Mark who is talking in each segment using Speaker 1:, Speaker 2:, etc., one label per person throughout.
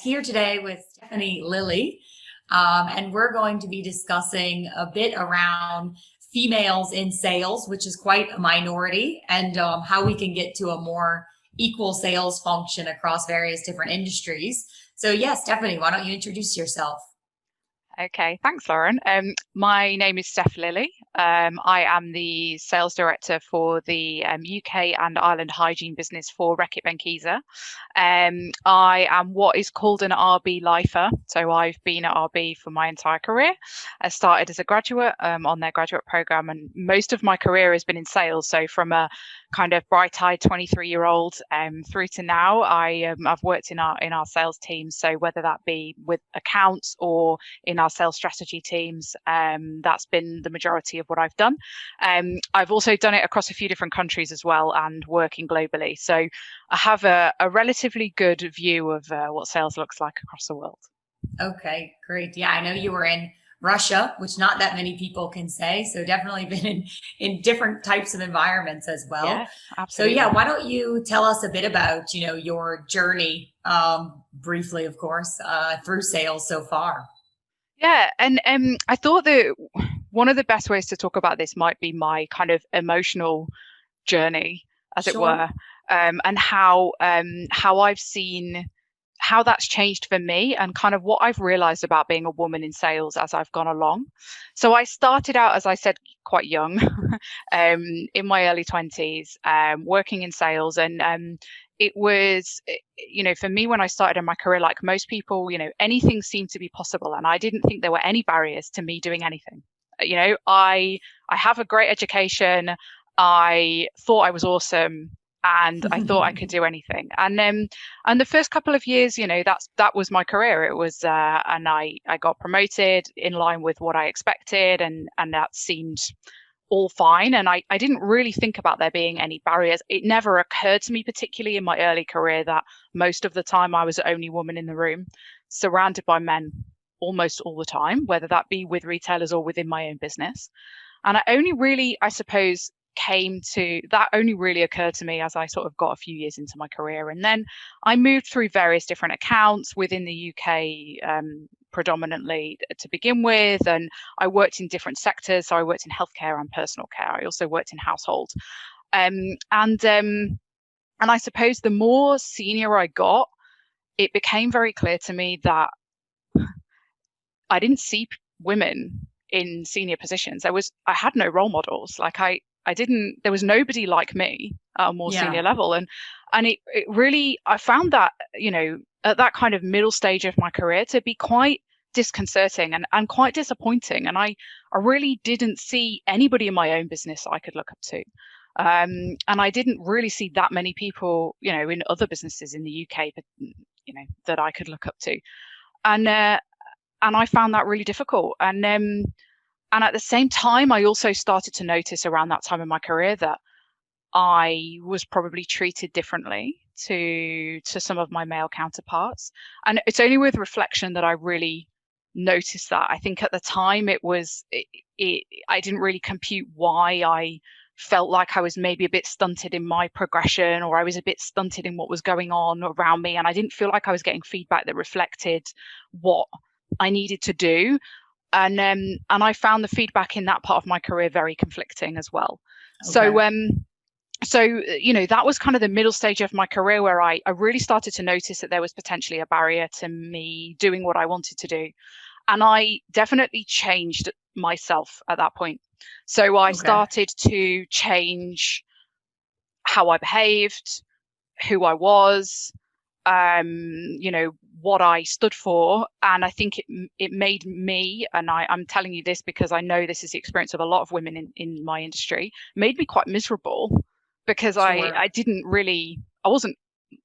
Speaker 1: here today with Stephanie Lilley, and we're going to be discussing a bit around females in sales, which is quite a minority, and how we can get to a more equal sales function across various different industries. So, yeah, Stephanie, why don't you introduce yourself?
Speaker 2: Okay, thanks, Lauren. My name is Steph Lilley. I am the sales director for the UK and Ireland hygiene business for Reckitt Benckiser. I am what is called an RB lifer. So I've been at RB for my entire career. I started as a graduate on their graduate program, and most of my career has been in sales. So from a kind of bright-eyed 23-year-old through to now, I've worked in our sales teams. So whether that be with accounts or in our sales strategy teams, that's been the majority of what I've done. I've also done it across a few different countries as well and working globally. So I have a relatively good view of what sales looks like across the world.
Speaker 1: Okay, great. Yeah, I know you were in Russia, which not that many people can say. So definitely been in different types of environments as well.
Speaker 2: Yeah,
Speaker 1: So yeah,
Speaker 2: absolutely.
Speaker 1: why don't you tell us a bit about, your journey, briefly, of course, through sales so far?
Speaker 2: Yeah, and I thought that one of the best ways to talk about this might be my kind of emotional journey, as it
Speaker 1: Sure.
Speaker 2: were, and how I've seen how that's changed for me and kind of what I've realized about being a woman in sales as I've gone along. So I started out, as I said, quite young, in my early 20s, working in sales. And it was, for me, when I started in my career, like most people, anything seemed to be possible. And I didn't think there were any barriers to me doing anything. I have a great education. I thought I was awesome and I thought I could do anything. And the first couple of years, that was my career. It was and I got promoted in line with what I expected, and that seemed all fine. And I didn't really think about there being any barriers. It never occurred to me, particularly in my early career, that most of the time I was the only woman in the room, surrounded by men almost all the time, whether that be with retailers or within my own business. And I only really, I suppose, came to that only really occurred to me as I sort of got a few years into my career. And then I moved through various different accounts within the UK, predominantly to begin with. And I worked in different sectors. So I worked in healthcare and personal care. I also worked in household. Um, and um, and I suppose the more senior I got, it became very clear to me that I didn't see women in senior positions. I had no role models. I didn't, there was nobody like me at a more
Speaker 1: Yeah.
Speaker 2: senior level. And it really, I found that, at that kind of middle stage of my career to be quite disconcerting and quite disappointing. And I really didn't see anybody in my own business I could look up to. And I didn't really see that many people, in other businesses in the UK, but, that I could look up to. And, uh, and I found that really difficult. And at the same time, I also started to notice around that time in my career that I was probably treated differently to some of my male counterparts. And it's only with reflection that I really noticed that. I think at the time I didn't really compute why I felt like I was maybe a bit stunted in my progression, or I was a bit stunted in what was going on around me. And I didn't feel like I was getting feedback that reflected what I needed to do. And I found the feedback in that part of my career very conflicting as well.
Speaker 1: Okay.
Speaker 2: So that was kind of the middle stage of my career where I really started to notice that there was potentially a barrier to me doing what I wanted to do. And I definitely changed myself at that point. So I
Speaker 1: Okay.
Speaker 2: started to change how I behaved, who I was, what I stood for. And I think it made me, and I'm telling you this because I know this is the experience of a lot of women in my industry, made me quite miserable because
Speaker 1: Sure.
Speaker 2: I didn't really, I wasn't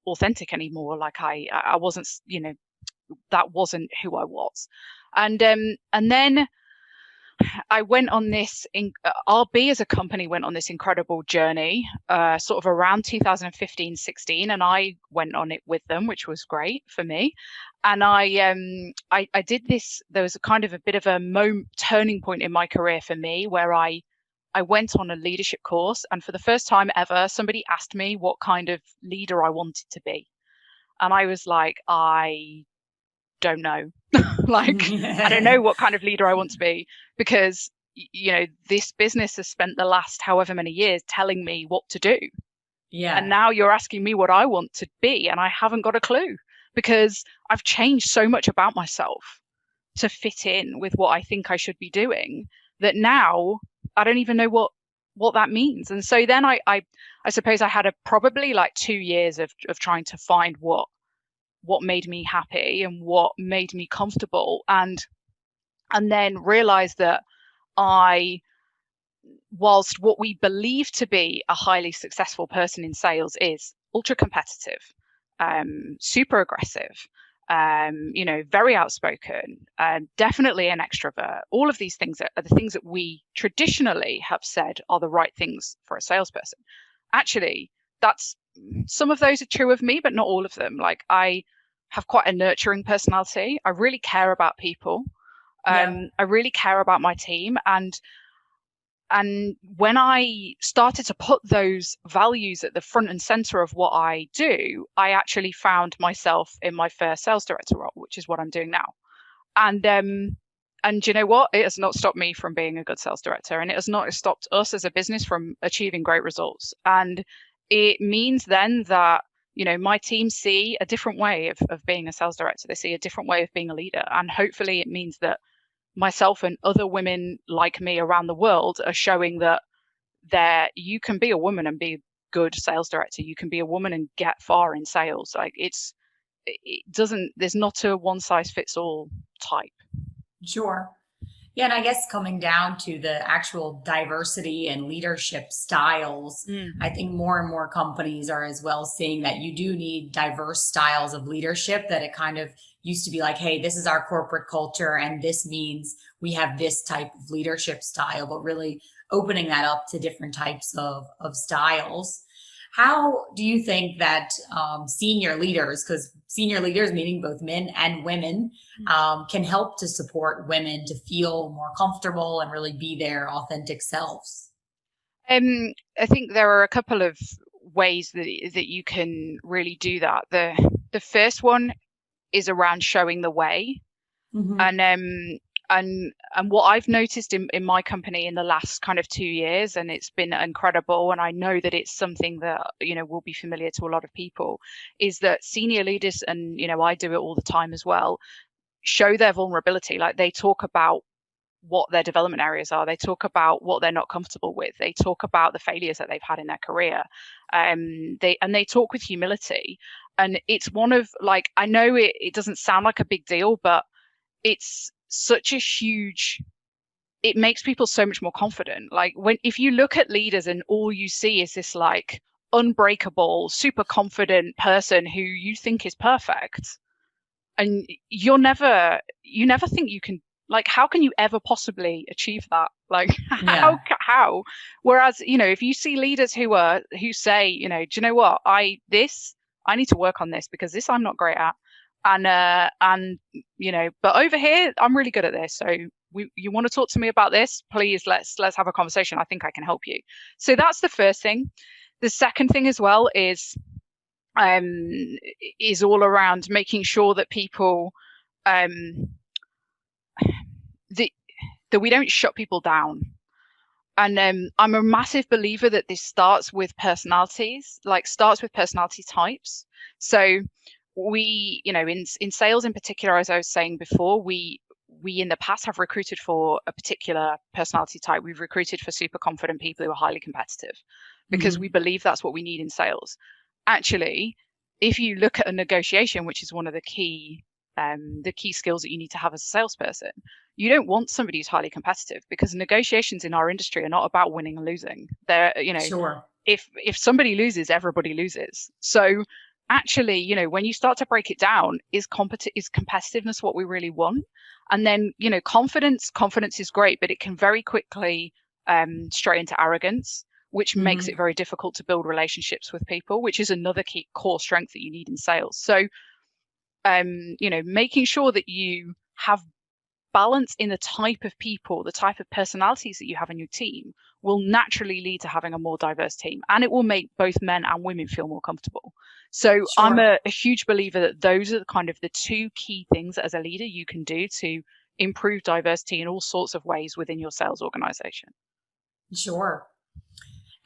Speaker 2: authentic anymore. Like I wasn't, that wasn't who I was. And then I went on this RB as a company went on this incredible journey, sort of around 2015-16, and I went on it with them, which was great for me. And I did this. There was a kind of a bit of a turning point in my career for me where I went on a leadership course, and for the first time ever, somebody asked me what kind of leader I wanted to be. And I was like, I don't know. Like, I don't know what kind of leader I want to be, because, this business has spent the last however many years telling me what to do. And
Speaker 1: Yeah.
Speaker 2: now you're asking me what I want to be, and I haven't got a clue, because I've changed so much about myself to fit in with what I think I should be doing, that now I don't even know what that means. And so then I suppose I had probably like 2 years of trying to find what made me happy and what made me comfortable, and then realized that I whilst what we believe to be a highly successful person in sales is ultra competitive, super aggressive, very outspoken, definitely an extrovert. All of these things are the things that we traditionally have said are the right things for a salesperson. Actually, some of those are true of me, but not all of them. Like, I have quite a nurturing personality. I really care about people.
Speaker 1: Yeah.
Speaker 2: I really care about my team, and when I started to put those values at the front and center of what I do, I actually found myself in my first sales director role, which is what I'm doing now. And you know what? It has not stopped me from being a good sales director, and it has not stopped us as a business from achieving great results. And it means then that, my team see a different way of being a sales director. They see a different way of being a leader. And hopefully it means that myself and other women like me around the world are showing that you can be a woman and be a good sales director. You can be a woman and get far in sales. Like, there's not a one size fits all type.
Speaker 1: Sure. Yeah, and I guess coming down to the actual diversity and leadership styles, I think more and more companies are as well seeing that you do need diverse styles of leadership, that it kind of used to be like, hey, this is our corporate culture and this means we have this type of leadership style, but really opening that up to different types of styles. How do you think that senior leaders, because senior leaders, meaning both men and women, can help to support women to feel more comfortable and really be their authentic selves?
Speaker 2: I think there are a couple of ways that you can really do that. The first one is around showing the way.
Speaker 1: Mm-hmm.
Speaker 2: And what I've noticed in my company in the last kind of 2 years, and it's been incredible, and I know that it's something that will be familiar to a lot of people, is that senior leaders, and I do it all the time as well, show their vulnerability. Like, they talk about what their development areas are. They talk about what they're not comfortable with. They talk about the failures that they've had in their career. They talk with humility. And it's one of, like, I know it doesn't sound like a big deal, but it's such a huge, it makes people so much more confident. Like, if you look at leaders and all you see is this like unbreakable, super confident person who you think is perfect, and you never think you can, like, how can you ever possibly achieve that? Like,
Speaker 1: Yeah.
Speaker 2: how? Whereas, if you see leaders who say, do you know what, I need to work on this because this I'm not great at. And but over here I'm really good at this. So you want to talk to me about this? Please, let's have a conversation. I think I can help you. So that's the first thing. The second thing as well is all around making sure that people that we don't shut people down. And I'm a massive believer that this starts with personality types. So we, in sales in particular, as I was saying before, we in the past have recruited for a particular personality type. We've recruited for super confident people who are highly competitive because
Speaker 1: Mm-hmm.
Speaker 2: we believe that's what we need in sales. Actually, if you look at a negotiation, which is one of the key skills that you need to have as a salesperson, you don't want somebody who's highly competitive, because negotiations in our industry are not about winning and losing. They're,
Speaker 1: Sure.
Speaker 2: if somebody loses, everybody loses. So actually, when you start to break it down, is competitiveness what we really want? And then, confidence is great, but it can very quickly stray into arrogance, which makes
Speaker 1: Mm-hmm.
Speaker 2: it very difficult to build relationships with people, which is another key core strength that you need in sales. So making sure that you have balance in the type of people, the type of personalities that you have in your team will naturally lead to having a more diverse team, and it will make both men and women feel more comfortable. So I'm
Speaker 1: Sure.
Speaker 2: a huge believer that those are kind of the two key things that as a leader you can do to improve diversity in all sorts of ways within your sales organization.
Speaker 1: Sure.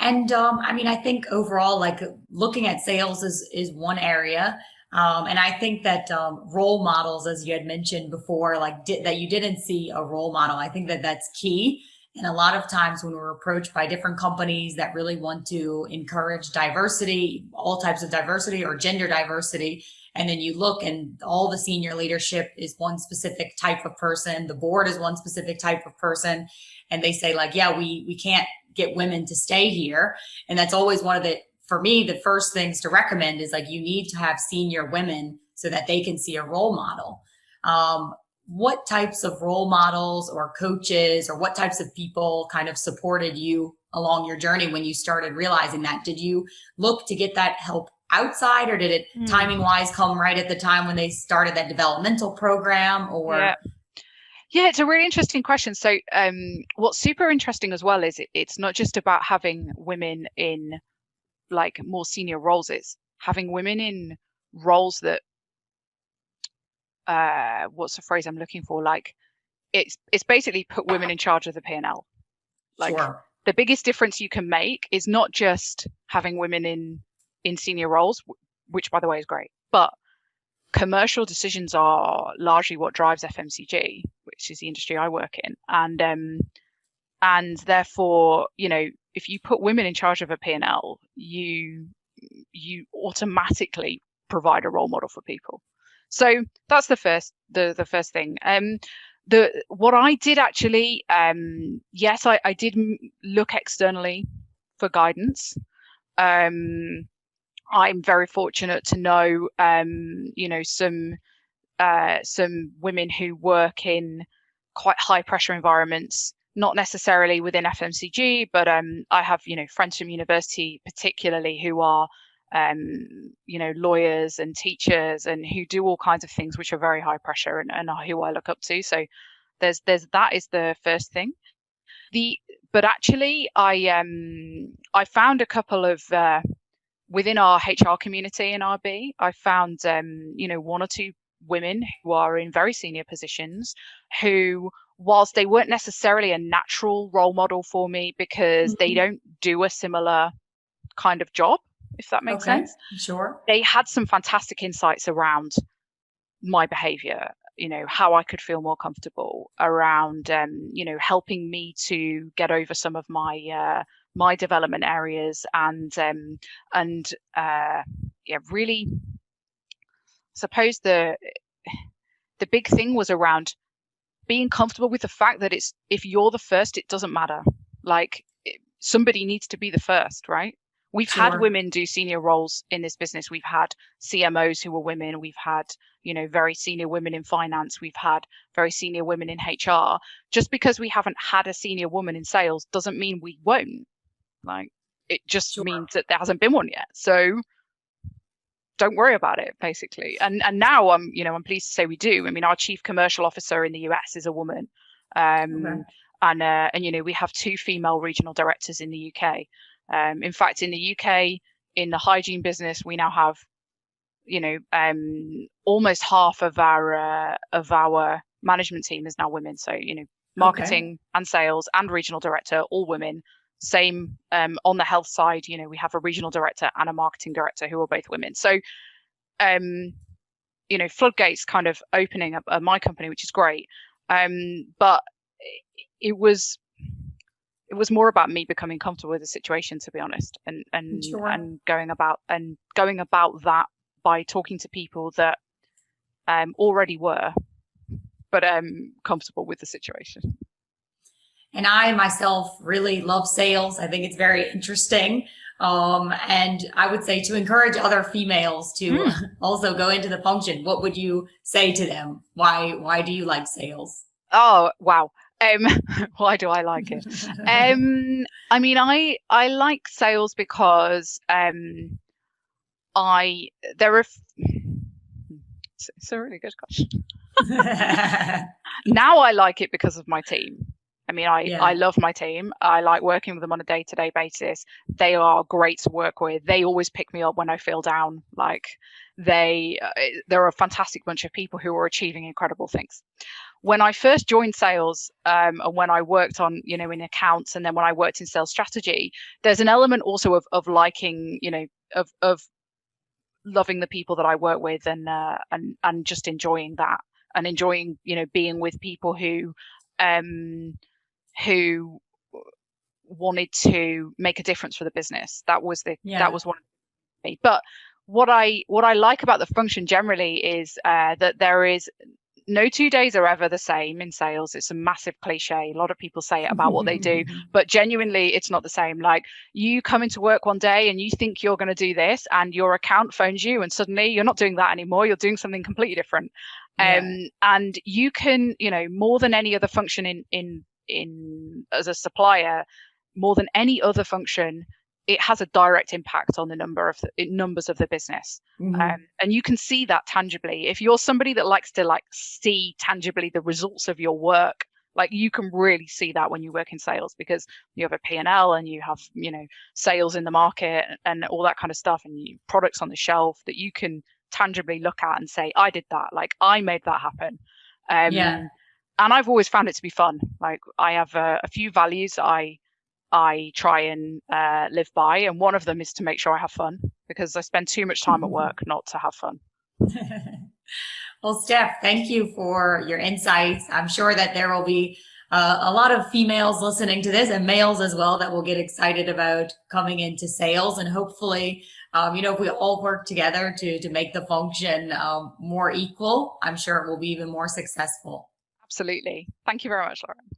Speaker 1: And I mean, I think overall, like looking at sales is one area. And I think that role models, as you had mentioned before, like that you didn't see a role model. I think that that's key. And a lot of times when we're approached by different companies that really want to encourage diversity, all types of diversity or gender diversity, and then you look and all the senior leadership is one specific type of person, the board is one specific type of person, and they say like, yeah, we can't get women to stay here. And that's always one of the, for me, the first things to recommend is like, you need to have senior women so that they can see a role model. What types of role models or coaches or what types of people kind of supported you along your journey when you started realizing that? Did you look to get that help outside, or did it timing wise come right at the time when they started that developmental program? Or
Speaker 2: Yeah, it's a really interesting question. So, what's super interesting as well is it's not just about having women in like more senior roles. It's having women in roles that, what's the phrase I'm looking for? Like, it's basically put women in charge of the P&L. Like,
Speaker 1: sure.
Speaker 2: the biggest difference you can make is not just having women in senior roles, which by the way is great, but commercial decisions are largely what drives FMCG, which is the industry I work in. And therefore, you know, if you put women in charge of a P&L, you automatically provide a role model for people. So that's the first thing. What I did actually, yes, I did look externally for guidance. I'm very fortunate to know, you know, some women who work in quite high pressure environments, not necessarily within FMCG, but I have, you know, friends from university particularly who are, you know, lawyers and teachers and who do all kinds of things which are very high pressure and are who I look up to. So there's that is the first thing. But actually I found a couple of within our HR community in RB, I found, you know, one or two women who are in very senior positions who, whilst they weren't necessarily a natural role model for me because they don't do a similar kind of job, if that makes sense,
Speaker 1: Sure.
Speaker 2: they had some fantastic insights around my behavior, you know, how I could feel more comfortable around, you know, helping me to get over some of my my development areas and yeah, really, I suppose the big thing was around being comfortable with the fact that it's, if you're the first, it doesn't matter. Like, somebody needs to be the first, right? We've had
Speaker 1: Sure.
Speaker 2: women do senior roles in this business. We've had CMOs who were women. We've had, you know, very senior women in finance. We've had very senior women in HR. Just because we haven't had a senior woman in sales doesn't mean we won't. Like, it just
Speaker 1: Sure.
Speaker 2: means that there hasn't been one yet. So don't worry about it, basically. And now you know, I'm pleased to say we do. I mean, our chief commercial officer in the US is a woman.
Speaker 1: Okay.
Speaker 2: And you know, we have two female regional directors in the UK. In fact, in the UK, in the hygiene business, we now have, you know, almost half of our management team is now women. So, you know, marketing and sales and regional director, all women. Same on the health side, you know, we have a regional director and a marketing director who are both women. So, you know, floodgates kind of opening up at my company, which is great. But it was more about me becoming comfortable with the situation, to be honest, and going about that by talking to people that already were, but comfortable with the situation.
Speaker 1: And I myself really love sales. I think it's very interesting. And I would say to encourage other females to also go into the function, what would you say to them? Why do you like sales?
Speaker 2: Oh, wow. Why do I like it? I mean, I like sales because there are it's a really good question. Now I like it because of my team. I mean, I
Speaker 1: Yeah.
Speaker 2: love my team. I like working with them on a day-to-day basis. They are great to work with. They always pick me up when I feel down. Like they're a fantastic bunch of people who are achieving incredible things. When I first joined sales, and when I worked on, in accounts, and then when I worked in sales strategy, there's an element also of liking, of loving the people that I work with, and just enjoying that, and enjoying, being with people who wanted to make a difference for the business. That was
Speaker 1: Yeah.
Speaker 2: one of me. But what I like about the function generally is that there is no 2 days are ever the same in sales. It's a massive cliche. A lot of people say it about what they do, but genuinely, it's not the same. Like, you come into work one day and you think you're going to do this, and your account phones you, and suddenly you're not doing that anymore. You're doing something completely different.
Speaker 1: Yeah.
Speaker 2: And you can, more than any other function as a supplier, more than any other function, it has a direct impact on the numbers of the business.
Speaker 1: Mhm.
Speaker 2: And you can see that tangibly. If you're somebody that likes to see tangibly the results of your work, you can really see that when you work in sales, because you have a P&L, and you have, sales in the market and all that kind of stuff, and products on the shelf that you can tangibly look at and say, I did that, I made that happen.
Speaker 1: Yeah.
Speaker 2: And I've always found it to be fun. I have a few values I try and live by, and one of them is to make sure I have fun, because I spend too much time at work not to have fun.
Speaker 1: Well, Steph, thank you for your insights. I'm sure that there will be a lot of females listening to this, and males as well, that will get excited about coming into sales. And hopefully, if we all work together to make the function more equal, I'm sure it will be even more successful.
Speaker 2: Absolutely. Thank you very much, Lauren.